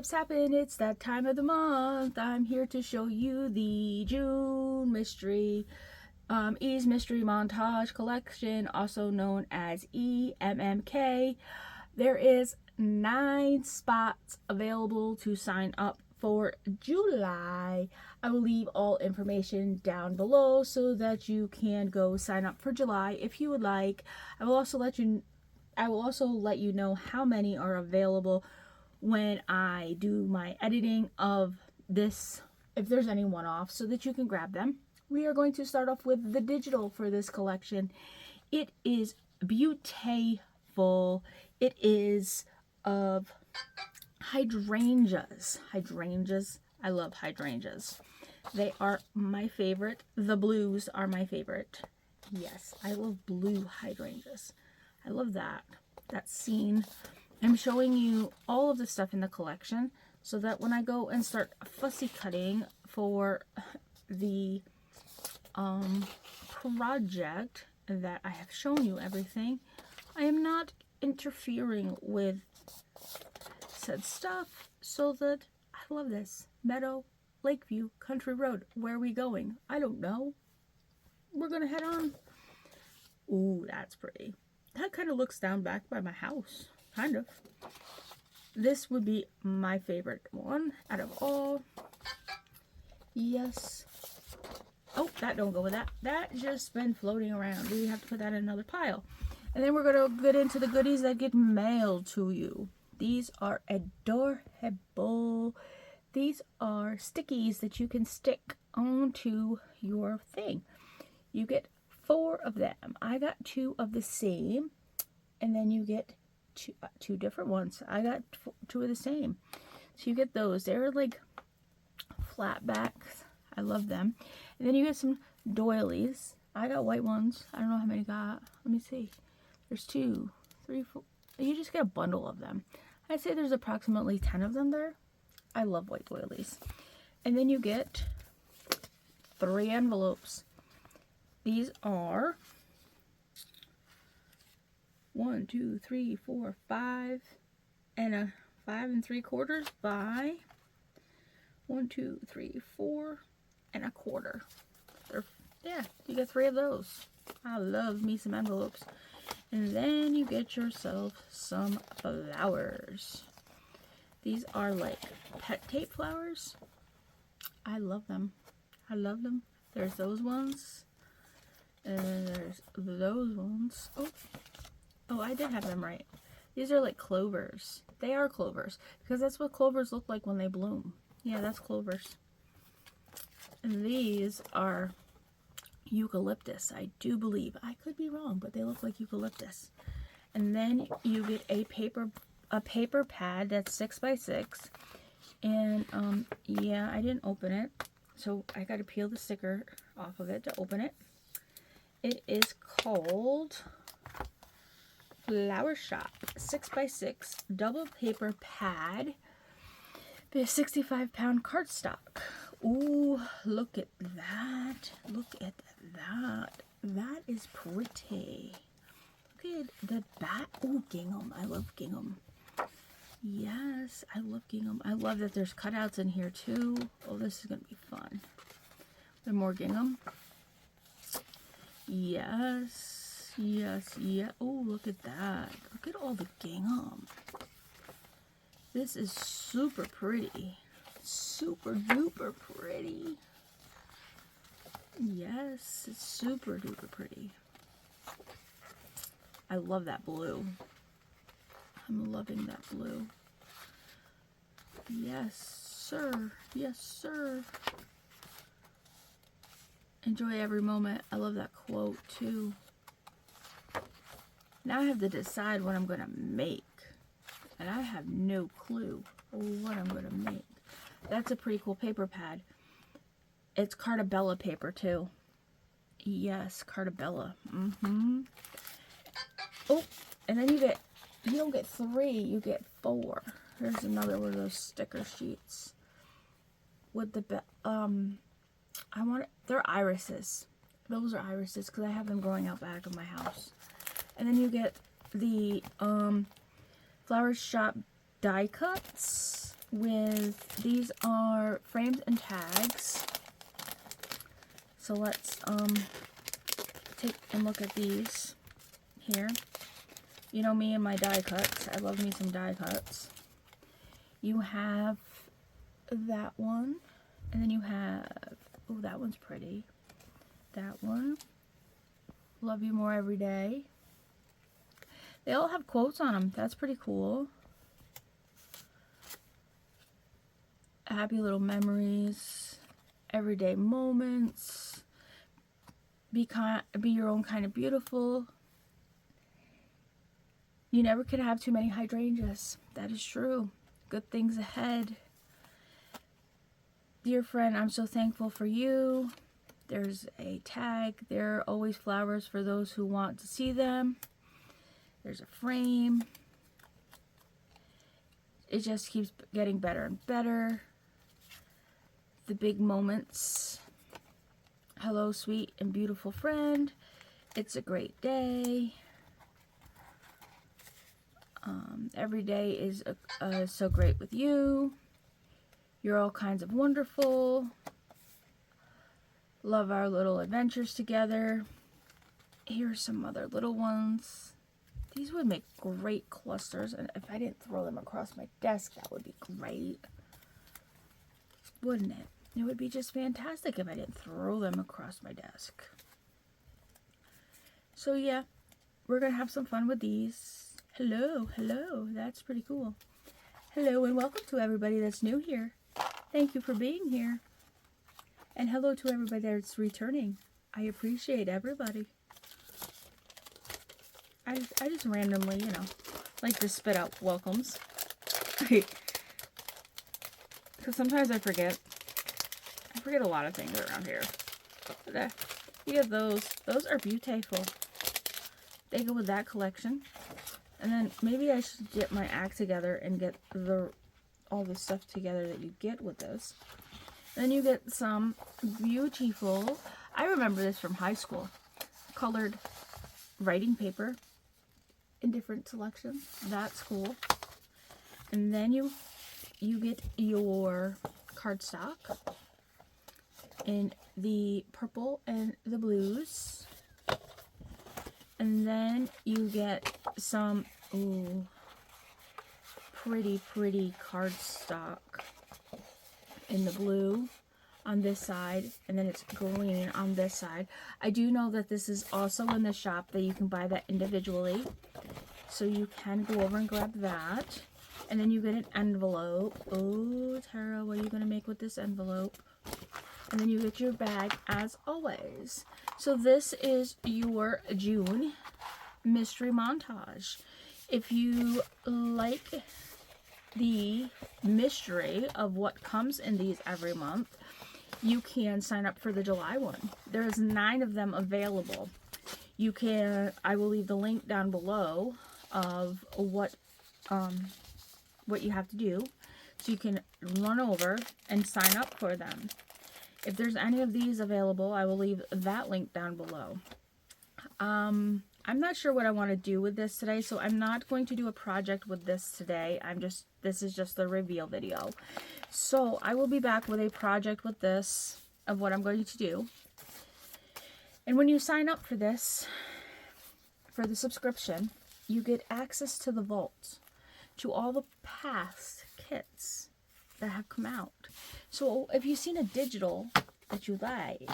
Snips Happen. It's that time of the month. I'm here to show you the June mystery, E's Mystery Montage Collection, also known as EMMK. There is 9 spots available to sign up for July. I will leave all information down below so that you can go sign up for July if you would like. I will also let you know how many are available when I do my editing of this, if there's any one-off, so that you can grab them. We are going to start off with the digital for this collection. It is beautiful. It is of hydrangeas. I love hydrangeas. They are my favorite. The blues are my favorite. Yes, I love blue hydrangeas. I love that scene. I'm showing you all of the stuff in the collection so that when I go and start fussy cutting for the project that I have shown you everything, I am not interfering with said stuff, so that I love this. Meadow, Lakeview, Country Road. Where are we going? I don't know. We're gonna head on. Ooh, that's pretty. That kind of looks down back by my house. Kind of. This would be my favorite one out of all. Yes. Oh, that don't go with that. That just been floating around. We have to put that in another pile. And then we're going to get into the goodies that get mailed to you. These are adorable. These are stickies that you can stick onto your thing. You get 4 of them. I got 2 of the same. And then you get two different ones. I got 2 of the same. So you get those. They're like flat backs. I love them. And then you get some doilies. I got white ones. I don't know how many I got. Let me see. There's 2, 3, 4. You just get a bundle of them. I'd say there's approximately 10 of them there. I love white doilies. And then you get 3 envelopes. These are 1, 2, 3, 4, 5, and a 5 3/4 by 1, 2, 3, 4, and a quarter. Yeah, you get 3 of those. I love me some envelopes. And then you get yourself some flowers. These are like pet tape flowers. I love them. I love them. There's those ones. And then there's those ones. Oh, I did have them right. These are like clovers. They are clovers, because that's what clovers look like when they bloom. Yeah, that's clovers. And these are eucalyptus, I do believe. I could be wrong, but they look like eucalyptus. And then you get a paper pad that's 6 by 6. And yeah, I didn't open it, so I got to peel the sticker off of it to open it. It is called Flower Shop 6 by 6 double paper pad. A 65-pound cardstock. Ooh, look at that. Look at that. That is pretty. Look at the back. Ooh, gingham. I love gingham. Yes, I love gingham. I love that there's cutouts in here too. Oh, this is going to be fun. There's more gingham. Yes, yes, yeah. Oh, look at that. Look at all the gingham. This is super pretty. Super duper pretty. Yes, it's super duper pretty. I love that blue. I'm loving that blue. Yes, sir. Yes, sir. Enjoy every moment. I love that quote too. Now I have to decide what I'm going to make. And I have no clue what I'm going to make. That's a pretty cool paper pad. It's Cartabella paper too. Yes, Cartabella. Oh, and then you don't get 3, you get 4. Here's another one of those sticker sheets. With the, they're irises. Those are irises because I have them growing out back of my house. And then you get the Flower Shop die cuts. with, these are frames and tags. So let's take and look at these here. You know me and my die cuts. I love me some die cuts. You have that one, and then you have, oh, that one's pretty. That one, love you more every day. They all have quotes on them. That's pretty cool. Happy little memories, everyday moments, be your own kind of beautiful. You never could have too many hydrangeas. That is true. Good things ahead. Dear friend, I'm so thankful for you. There's a tag. There are always flowers for those who want to see them. There's a frame. It just keeps getting better and better. The big moments. Hello, sweet and beautiful friend. It's a great day. Every day is so great with you. You're all kinds of wonderful. Love our little adventures together. Here's some other little ones. These would make great clusters, and if I didn't throw them across my desk, that would be great. Wouldn't it? It would be just fantastic if I didn't throw them across my desk. So yeah, we're going to have some fun with these. Hello, hello. That's pretty cool. Hello and welcome to everybody that's new here. Thank you for being here. And hello to everybody that's returning. I appreciate everybody. I just randomly, you know, like to spit out welcomes. Because sometimes I forget. I forget a lot of things around here. But you have those. Those are beautiful. They go with that collection. And then maybe I should get my act together and get all the stuff together that you get with this. Then you get some beautiful, I remember this from high school, colored writing paper in different selections. That's cool. And then you get your cardstock in the purple and the blues. And then you get some pretty cardstock in the blue on this side, and then it's green on this side. I do know that this is also in the shop, that you can buy that individually, so you can go over and grab that. And then you get an envelope. Oh, Tara, what are you going to make with this envelope? And then you get your bag as always. So this is your June mystery montage. If you like the mystery of what comes in these every month, you can sign up for the July one. There's 9 of them available. You can, I will leave the link down below of what you have to do, so you can run over and sign up for them. If there's any of these available, I will leave that link down below. I'm not sure what I want to do with this today, so I'm not going to do a project with this today. This is just the reveal video. So I will be back with a project with this of what I'm going to do. And when you sign up for this, for the subscription, you get access to the vault, to all the past kits that have come out. So if you've seen a digital that you like,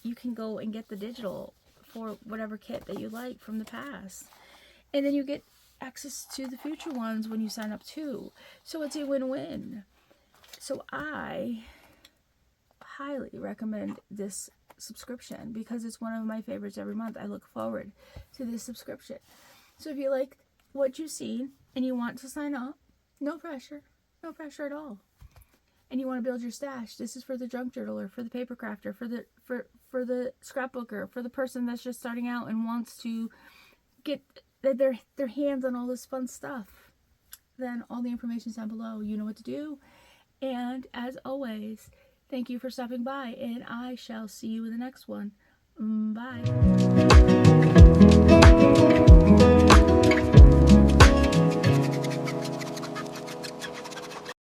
you can go and get the digital for whatever kit that you like from the past. And then you get access to the future ones when you sign up too. So it's a win-win. So I highly recommend this subscription because it's one of my favorites every month. I look forward to this subscription. So if you like what you've seen and you want to sign up, no pressure at all. And you want to build your stash, this is for the junk journaler, for the paper crafter, for the scrapbooker, for the person that's just starting out and wants to get their hands on all this fun stuff. Then all the information's down below. You know what to do. And as always, thank you for stopping by, and I shall see you in the next one. Bye.